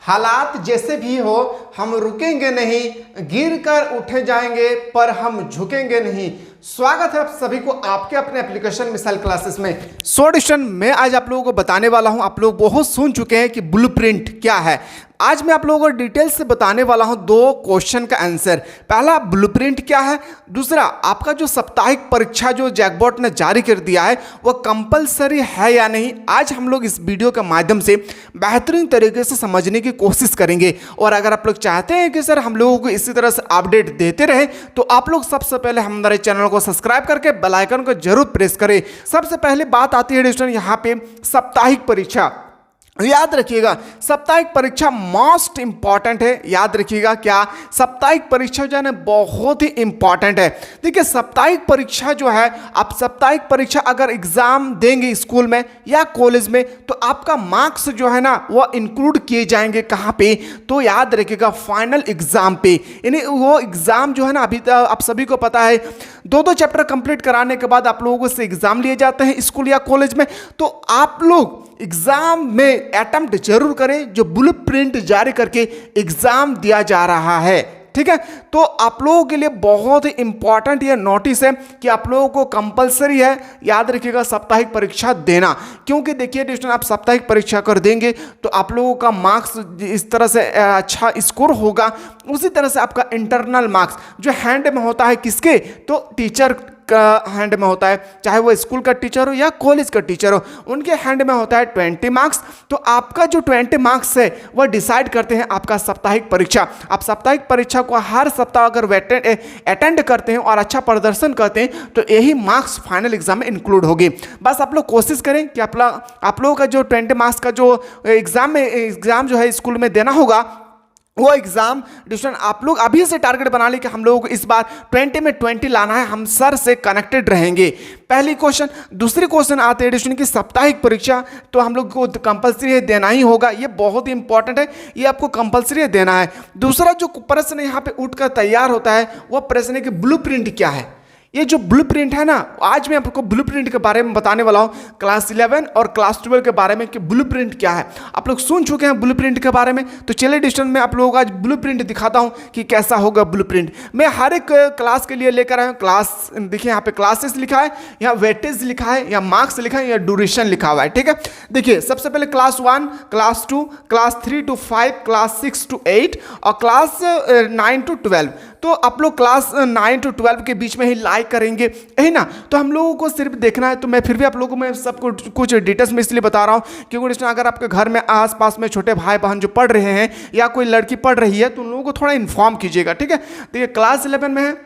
हालात जैसे भी हो हम रुकेंगे नहीं, गिर कर उठे जाएंगे पर हम झुकेंगे नहीं। स्वागत है आप सभी को आपके अपने एप्लीकेशन मिसाइल क्लासेस में। स्टूडेंट मैं आज आप लोगों को बताने वाला हूं, आप लोग बहुत सुन चुके हैं कि ब्लूप्रिंट क्या है। आज मैं आप लोगों को डिटेल से बताने वाला हूं दो क्वेश्चन का आंसर। पहला ब्लूप्रिंट क्या है, दूसरा आपका जो साप्ताहिक परीक्षा जो जैकबॉट ने जारी कर दिया है वह कंपलसरी है या नहीं। आज हम लोग इस वीडियो के माध्यम से बेहतरीन तरीके से समझने की कोशिश करेंगे। और अगर आप लोग चाहते हैं कि सर हम लोगों को इसी तरह से अपडेट देते रहे तो आप लोग सबसे पहले हमारे चैनल को सब्सक्राइब करके बेल आइकन को जरूर प्रेस करें। सबसे पहले बात आती है दोस्तों यहाँ पे साप्ताहिक परीक्षा। याद रखिएगा साप्ताहिक परीक्षा मोस्ट इंपॉर्टेंट है। याद रखिएगा क्या साप्ताहिक परीक्षा जो है ना बहुत ही इंपॉर्टेंट है। देखिए साप्ताहिक परीक्षा जो है, आप साप्ताहिक परीक्षा अगर एग्जाम देंगे स्कूल में या कॉलेज में तो आपका मार्क्स जो है ना वो इंक्लूड किए जाएंगे कहाँ पे, तो याद रखिएगा फाइनल एग्जाम पे। यानी वो एग्जाम जो है ना, अभी आप सभी को पता है दो चैप्टर कंप्लीट कराने के बाद आप लोगों से एग्जाम लिए जाते हैं स्कूल या कॉलेज में। तो आप लोग एग्जाम में अटेम्प्ट जरूर करें जो ब्लूप्रिंट जारी करके एग्जाम दिया जा रहा है। ठीक है, तो आप लोगों के लिए बहुत ही इंपॉर्टेंट ये नोटिस है कि आप लोगों को कंपलसरी है, याद रखिएगा साप्ताहिक परीक्षा देना। क्योंकि देखिए दोस्तों आप साप्ताहिक परीक्षा कर देंगे तो आप लोगों का मार्क्स इस तरह से अच्छा स्कोर होगा। उसी तरह से आपका इंटरनल मार्क्स जो हैंड में होता है किसके, तो टीचर का हैंड में होता है, चाहे वो स्कूल का टीचर हो या कॉलेज का टीचर हो, उनके हैंड में होता है 20 मार्क्स। तो आपका जो 20 मार्क्स है वह डिसाइड करते हैं आपका साप्ताहिक परीक्षा। आप साप्ताहिक परीक्षा को हर सप्ताह अगर अटेंड करते हैं और अच्छा प्रदर्शन करते हैं तो यही मार्क्स फाइनल एग्जाम में इंक्लूड होगी। बस आप लोग कोशिश करें कि आप लोगों का जो 20 मार्क्स का जो एग्जाम जो है स्कूल में देना होगा वो एग्जाम ट्यूशन आप लोग अभी से टारगेट बना ले कि हम लोगों को इस बार 20 में 20 लाना है। हम सर से कनेक्टेड रहेंगे। पहली क्वेश्चन। दूसरी क्वेश्चन आते हैं ट्यूशन की साप्ताहिक परीक्षा तो हम लोग को कंपलसरी देना ही होगा, ये बहुत ही इंपॉर्टेंट है, ये आपको कंपलसरी देना है। दूसरा जो प्रश्न यहाँ पे उठकर तैयार होता है वह प्रश्न है कि ब्लूप्रिंट क्या है। ये जो ब्लूप्रिंट है ना, आज मैं आपको ब्लूप्रिंट के बारे में बताने वाला हूँ, क्लास 11 और क्लास 12 के बारे में कि ब्लूप्रिंट क्या है। आप लोग सुन चुके हैं ब्लूप्रिंट के बारे में, तो चलिए डिस्टेंस में आप लोगों को आज ब्लूप्रिंट दिखाता हूँ कि कैसा होगा ब्लूप्रिंट। मैं हर एक क्लास के लिए लेकर आया हूँ। क्लास देखिए यहाँ पे क्लासेस लिखा है, यहाँ वेटेज लिखा है, यहाँ मार्क्स लिखा है, यहाँ ड्यूरेशन लिखा हुआ है। ठीक है, देखिए सबसे पहले class 1, class 2, class 3 to 5, class 6 to 8 और क्लास 9 to 12। तो आप लोग क्लास 9 to 12 के बीच में ही लाइक करेंगे, है ना। तो हम लोगों को सिर्फ देखना है। तो मैं फिर भी आप लोगों को मैं सब कुछ डिटेल्स में इसलिए बता रहा हूँ क्योंकि अगर आपके घर में आसपास में छोटे भाई बहन जो पढ़ रहे हैं या कोई लड़की पढ़ रही है तो उन लोगों को थोड़ा इन्फॉर्म कीजिएगा। ठीक है, तो ये क्लास 11 में है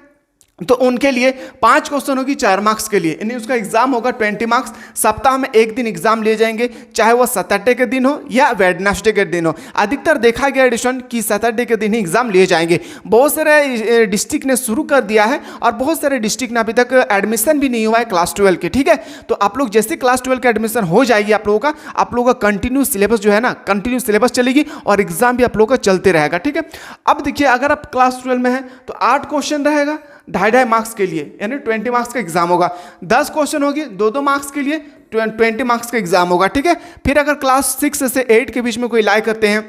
तो उनके लिए 5 क्वेश्चन होगी 4 मार्क्स के लिए, यानी उसका एग्जाम होगा 20 मार्क्स। सप्ताह में एक दिन एग्जाम लिए जाएंगे, चाहे वो सैटरडे के दिन हो या वेडनेसडे के दिन हो। अधिकतर देखा गया एडिशन कि सैटरडे के दिन ही एग्जाम लिए जाएंगे। बहुत सारे डिस्ट्रिक्ट ने शुरू कर दिया है और बहुत सारे डिस्ट्रिक्ट ने अभी तक एडमिशन भी नहीं हुआ है क्लास 12 के। ठीक है, तो आप लोग जैसे क्लास 12 का एडमिशन हो जाएगी आप लोगों का कंटिन्यू सिलेबस जो है ना, कंटिन्यू सिलेबस चलेगी और एग्जाम भी आप लोगों का चलते रहेगा। ठीक है, अब देखिए अगर आप क्लास 12 में हैं तो 8 क्वेश्चन रहेगा 2.5 मार्क्स के लिए, यानी 20 मार्क्स का एग्जाम होगा। 10 क्वेश्चन होगी 2 मार्क्स के लिए, 20 मार्क्स का एग्जाम होगा। ठीक है, फिर अगर क्लास 6 से 8 के बीच में कोई लाई करते हैं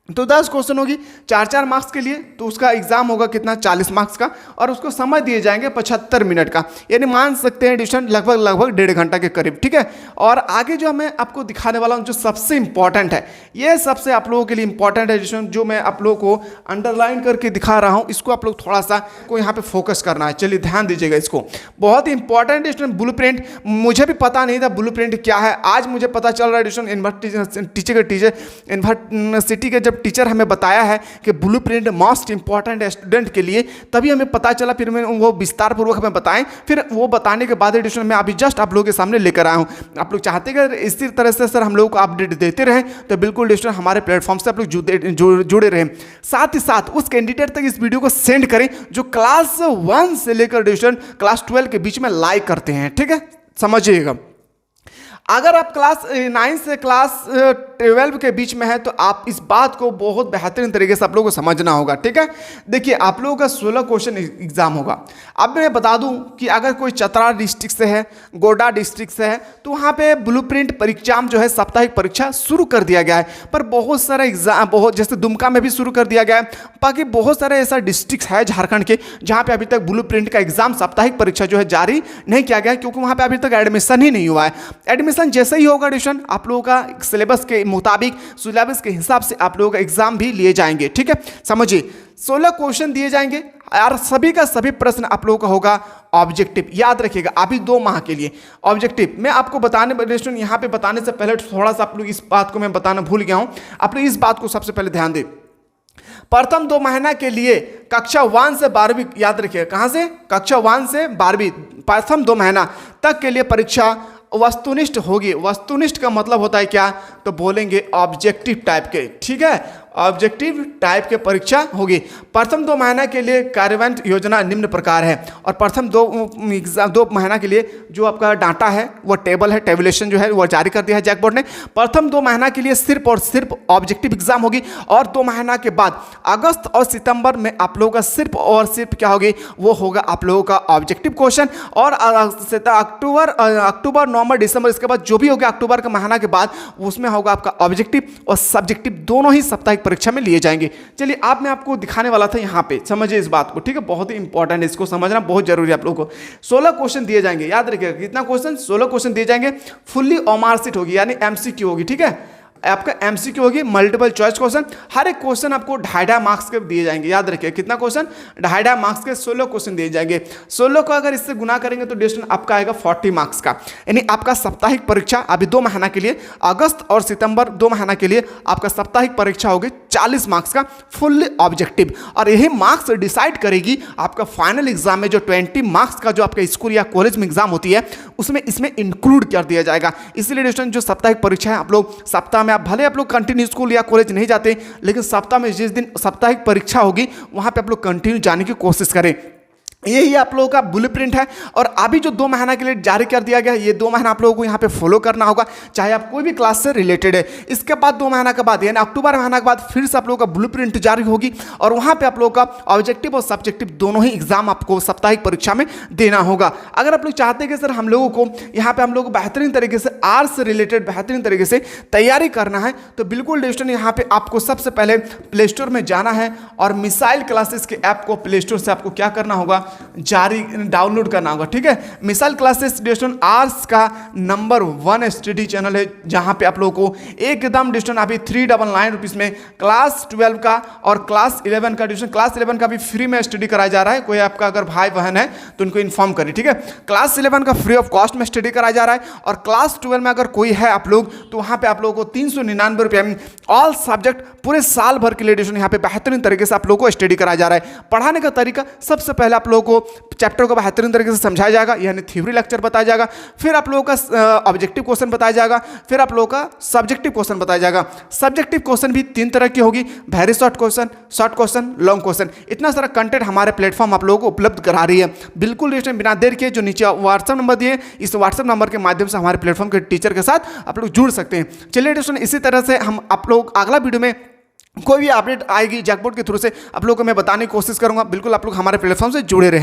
तो 10 क्वेश्चन होगी 4 मार्क्स के लिए, तो उसका एग्जाम होगा कितना 40 मार्क्स का और उसको समय दिए जाएंगे 75 मिनट का, यानी मान सकते हैं एडिशन लगभग 1.5 घंटा के करीब। ठीक है, और आगे जो मैं आपको दिखाने वाला हूँ जो सबसे इंपॉर्टेंट है, ये सबसे आप लोगों के लिए इंपॉर्टेंट है एडिशन जो मैं आप लोगों को अंडरलाइन करके दिखा रहा हूँ, इसको आप लोग थोड़ा सा को यहाँ पे फोकस करना है। चलिए ध्यान दीजिएगा इसको, बहुत ही इंपॉर्टेंट एडिशन ब्लूप्रिंट। मुझे भी पता नहीं था ब्लूप्रिंट क्या है, आज मुझे पता चल रहा है एडिशन यूनिवर्सिटी के टीचर हमें बताया है कि ब्लूप्रिंट मोस्ट इंपॉर्टेंट है स्टूडेंट के लिए, तभी हमें पता चला। फिर मैं वो विस्तार पूर्वक हमें बताएं, फिर वो बताने के बाद एडिशन में अभी जस्ट आप लोगों के सामने लेकर आया हूं। आप लोग चाहते हैं कि इसी तरह से सर हम लोगों को अपडेट देते रहें तो बिल्कुल एडिशन हमारे प्लेटफॉर्म से आप लोग जुड़े रहें। साथ ही साथ उस कैंडिडेट तक इस वीडियो को सेंड करें जो क्लास 1 से लेकर एडिशन क्लास 12 के बीच में लाइक करते हैं। ठीक है, समझिएगा। अगर आप क्लास 9 से क्लास 12 के बीच में है तो आप इस बात को बहुत बेहतरीन तरीके से आप लोगों को समझना होगा, ठीक है। देखिए आप लोगों का 16 क्वेश्चन एग्जाम होगा। अब मैं बता दूं कि अगर कोई चतरा डिस्ट्रिक्ट से है, गोड्डा डिस्ट्रिक्ट से है, तो वहाँ पे ब्लूप्रिंट परीक्षा जो है साप्ताहिक परीक्षा शुरू कर दिया गया है। पर बहुत सारे एग्जाम, बहुत जैसे दुमका में भी शुरू कर दिया गया है, बाकी बहुत सारे ऐसा डिस्ट्रिक्ट है झारखंड के जहाँ पे अभी तक ब्लूप्रिंट का एग्जाम साप्ताहिक परीक्षा जो है जारी नहीं किया गया है, क्योंकि वहाँ पे अभी तक एडमिशन ही नहीं हुआ है। एडमिशन जैसे ही होगा एडमिशन आप लोगों का सिलेबस के मुताबिक, सिलेबस के हिसाब से आप लोगों का एग्जाम भी लिए जाएंगे, ठीक है। समझिए 16 क्वेश्चन दिए जाएंगे और सभी का सभी प्रश्न आप लोगों का होगा ऑब्जेक्टिव। याद रखिएगा अभी 2 माह के लिए ऑब्जेक्टिव। मैं आपको बताने यहाँ पे बताने से पहले थोड़ा सा आप लोग इस बात को मैं बताना भूल गया हूँ, आप लोग इस बात को सबसे पहले ध्यान दें। प्रथम 2 महीना के लिए कक्षा 1 से 12वीं, याद रखिएगा कहाँ से, कक्षा 1 से 12वीं, प्रथम 2 महीना तक के लिए परीक्षा वस्तुनिष्ठ होगी। वस्तुनिष्ठ का मतलब होता है क्या, तो बोलेंगे ऑब्जेक्टिव टाइप के, ठीक है, ऑब्जेक्टिव टाइप के परीक्षा होगी। प्रथम 2 महीना के लिए कार्यान्वयन योजना निम्न प्रकार है। और प्रथम 2 महीना के लिए जो आपका डाटा है वो टेबल है, टेबुलेशन जो है वो जारी कर दिया है जैक बोर्ड ने। प्रथम 2 महीना के लिए सिर्फ और सिर्फ ऑब्जेक्टिव एग्जाम होगी और 2 महीना के बाद अगस्त और सितंबर में आप लोगों का सिर्फ और सिर्फ क्या होगी, वो होगा आप लोगों का ऑब्जेक्टिव क्वेश्चन। और अक्टूबर नवंबर दिसंबर इसके बाद जो भी होगा अक्टूबर के महीना के बाद उसमें होगा आपका ऑब्जेक्टिव और सब्जेक्टिव दोनों ही साप्ताहिक परीक्षा में लिए जाएंगे। चलिए आप मैं आपको दिखाने वाला था यहाँ पे, समझिए इस बात को, ठीक है, बहुत ही इंपॉर्टेंट है, इसको समझना बहुत जरूरी है आप लोगों को। 16 क्वेश्चन दिए जाएंगे, याद रखिएगा कितना क्वेश्चन, 16 क्वेश्चन दिए जाएंगे। फुल्ली ओमारसीट होगी यानी एमसीक्यू होगी, ठीक है, आपका एमसीक्यू होगी, मल्टीपल चॉइस क्वेश्चन। हर एक क्वेश्चन आपको 2.5 मार्क्स के दिए जाएंगे। याद रखिए कितना क्वेश्चन, 2.5 मार्क्स के 16 क्वेश्चन दिए जाएंगे। 16 को अगर इससे गुना करेंगे तो ड्यूरेशन आपका आएगा 40 मार्क्स का। यानी आपका साप्ताहिक परीक्षा अभी 2 महीना के लिए, अगस्त और सितंबर 2 महीना के लिए आपका साप्ताहिक परीक्षा होगी 40 मार्क्स का फुल्ली ऑब्जेक्टिव। और यही मार्क्स डिसाइड करेगी आपका फाइनल एग्जाम में जो 20 मार्क्स का जो आपका स्कूल या कॉलेज में एग्जाम होती है उसमें इसमें इंक्लूड कर दिया जाएगा। इसलिए ड्यूरेशन जो साप्ताहिक परीक्षा है आप लोग सप्ताह में, आप भले आप लोग कंटिन्यू स्कूल या कॉलेज नहीं जाते, लेकिन सप्ताह में जिस दिन साप्ताहिक परीक्षा होगी वहां पे आप लोग कंटिन्यू जाने की कोशिश करें। यही आप लोगों का ब्लूप्रिंट है। और अभी जो 2 महीना के लिए जारी कर दिया गया है, ये 2 महीना आप लोगों को यहाँ पे फॉलो करना होगा, चाहे आप कोई भी क्लास से रिलेटेड है। इसके बाद 2 महीना के बाद यानी अक्टूबर महीना के बाद फिर से आप लोगों का ब्लूप्रिंट जारी होगी और वहाँ पे आप लोगों का ऑब्जेक्टिव और सब्जेक्टिव दोनों ही एग्जाम आपको साप्ताहिक परीक्षा में देना होगा। अगर आप लोग चाहते हैं कि सर हम लोगों को यहाँ पे हम लोग बेहतरीन तरीके से आर्ट्स से रिलेटेड बेहतरीन तरीके से तैयारी करना है, तो बिल्कुल दोस्तों यहाँ पे आपको सबसे पहले प्ले स्टोर में जाना है और मिसाइल क्लासेस के ऐप को प्ले स्टोर से आपको क्या करना होगा, जारी डाउनलोड करना होगा, ठीक है। मिसाइल क्लासेस डिस्टेंस आर्ट्स का नंबर 1 स्टडी चैनल है, जहां पे आप लोगों को एकदम डिस्टेंस अभी 399 रुपीज़ में क्लास 12 का और क्लास 11 का डिस्टेंस, क्लास 11 का भी फ्री में स्टडी कराया जा रहा है। कोई आपका अगर भाई बहन है तो उनको इन्फॉर्म करिए, ठीक है। क्लास 11 का फ्री ऑफ कॉस्ट में स्टडी कराया जा रहा है और क्लास 12 में अगर कोई है आप लोग तो वहां पे आप लोगों को 399 रुपये में ऑल सब्जेक्ट पूरे साल भर के लिए डिस्टेंस यहाँ पे बेहतरीन तरीके से आप लोगों को स्टडी कराया जा रहा है। पढ़ाने का तरीका सबसे पहले आप लोगों को चैप्टर को बेहतरीन तरीके से समझाया जाएगा, यानी थ्योरी लेक्चर बताया जाएगा, फिर आप लोगों का ऑब्जेक्टिव क्वेश्चन बताया जाएगा, फिर आप लोगों का सब्जेक्टिव क्वेश्चन बताया जाएगा। सब्जेक्टिव क्वेश्चन भी 3 तरह की होगी, very short question, long question. इतना सारा कंटेंट हमारे प्लेटफॉर्म आप लोगों को उपलब्ध करा रही है। बिल्कुल बिना देर के जो नीचे व्हाट्सएप नंबर दिए, इस व्हाट्सएप नंबर के माध्यम से हमारे प्लेटफॉर्म के टीचर के साथ आप लोग जुड़ सकते हैं। चलिए दोस्तों, इसी तरह से हम आप लोग अगला वीडियो में कोई भी अपडेट आएगी जैकबोर्ड के थ्रू से आप लोगों को मैं बताने की कोशिश करूंगा। बिल्कुल आप लोग हमारे प्लेटफॉर्म से जुड़े रहें।